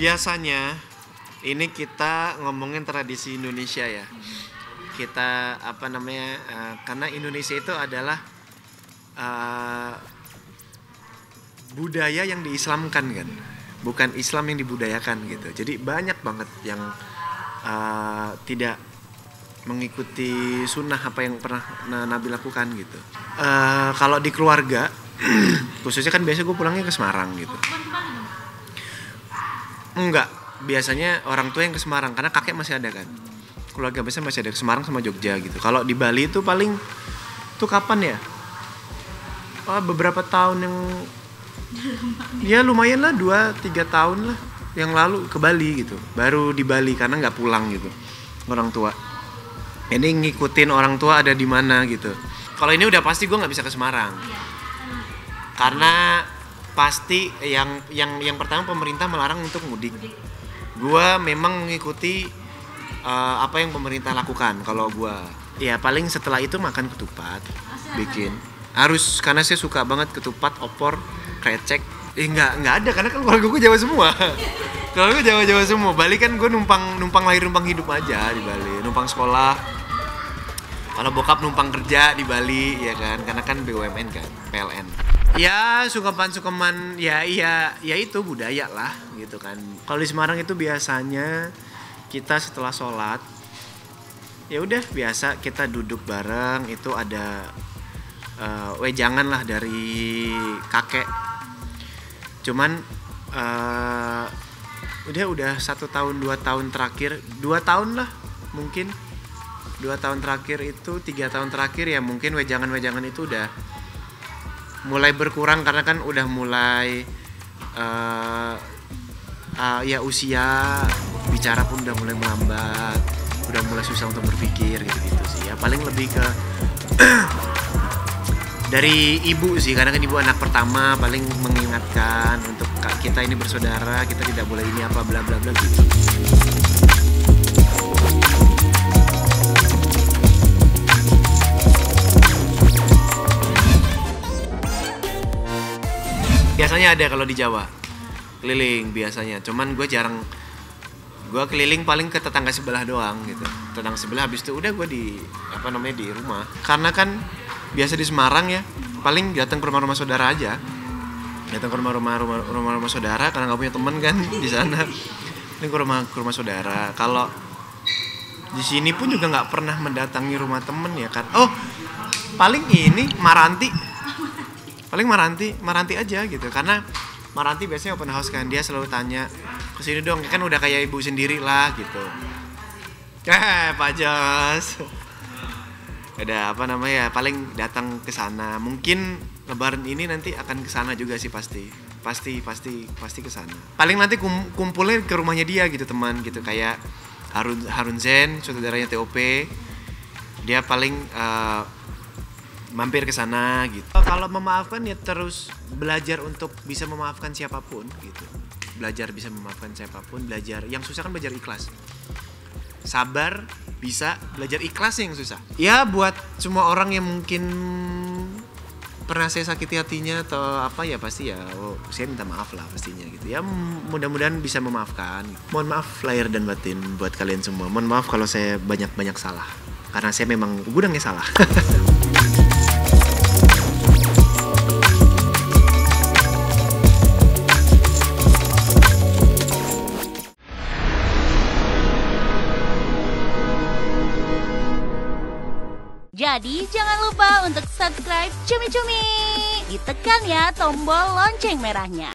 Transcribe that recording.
Biasanya ini kita ngomongin tradisi Indonesia ya. Kita karena Indonesia itu adalah budaya yang diislamkan kan, bukan Islam yang dibudayakan gitu. Jadi banyak banget yang tidak mengikuti sunnah apa yang pernah Nabi lakukan gitu. Kalau di keluarga khususnya kan biasa gue pulangnya ke Semarang gitu. Enggak, biasanya orang tua yang ke Semarang karena kakek masih ada kan. Keluarga biasanya masih ada ke Semarang sama Jogja gitu. Kalau di Bali itu paling tuh kapan ya? Beberapa tahun yang ya lumayan lah 2-3 tahun lah yang lalu ke Bali gitu. Baru di Bali karena nggak pulang gitu orang tua. Ini ngikutin orang tua ada di mana gitu. Kalau ini udah pasti gue nggak bisa ke Semarang. Karena pasti yang pertama pemerintah melarang untuk mudik. Gue memang mengikuti apa yang pemerintah lakukan. Kalau gue ya paling setelah itu makan ketupat bikin harus, karena saya suka banget ketupat, opor, krecek. Nggak ada karena kan keluarga gue Jawa semua. Kalau gue Jawa semua. Bali kan gue numpang lahir numpang hidup aja di Bali, numpang sekolah. Kalau bokap numpang kerja di Bali ya kan, karena kan BUMN kan, PLN. Ya sungkeman ya itu budaya lah gitu kan. Kalau di Semarang itu biasanya kita setelah sholat ya udah biasa kita duduk bareng, itu ada wejangan lah dari kakek. Cuman udah 1 tahun 2 tahun terakhir, 2 tahun lah mungkin, 2 tahun terakhir itu 3 tahun terakhir ya mungkin wejangan itu udah mulai berkurang karena kan udah mulai ya usia bicara pun udah mulai melambat, udah mulai susah untuk berpikir gitu sih ya. Paling lebih ke dari ibu sih, karena kan ibu anak pertama paling mengingatkan untuk kita ini bersaudara, kita tidak boleh ini apa bla bla bla gitu. Biasanya ada kalau di Jawa keliling biasanya, cuman gue keliling paling ke tetangga sebelah doang gitu. Tetangga sebelah, habis itu udah gue di rumah. Karena kan biasa di Semarang ya paling datang ke rumah-rumah saudara aja, datang ke rumah-rumah saudara karena nggak punya teman kan di sana. Ini ke rumah saudara. Kalau di sini pun juga nggak pernah mendatangi rumah temen ya kan. Paling ini Maranti aja gitu, karena Maranti biasanya open house kan, dia selalu tanya kesini dong, kan udah kayak ibu sendiri lah gitu. Pak Jos ada paling datang ke sana. Mungkin lebaran ini nanti akan ke sana juga sih, pasti ke sana. Paling nanti kumpulnya ke rumahnya dia gitu, teman gitu, kayak Harun Zen, saudaranya TOP. Dia paling mampir ke sana gitu. Kalau memaafkan ya terus belajar untuk bisa memaafkan siapapun gitu. Belajar bisa memaafkan siapapun, belajar. Yang susah kan belajar ikhlas. Sabar bisa, belajar ikhlas yang susah. Ya buat semua orang yang mungkin pernah saya sakiti hatinya atau apa ya, pasti ya saya minta maaf lah pastinya gitu. Ya mudah-mudahan bisa memaafkan. Mohon maaf lahir dan batin buat kalian semua. Mohon maaf kalau saya banyak salah. Karena saya memang gudangnya salah. Jadi jangan lupa untuk subscribe Cumi Cumi. Ditekan ya tombol lonceng merahnya.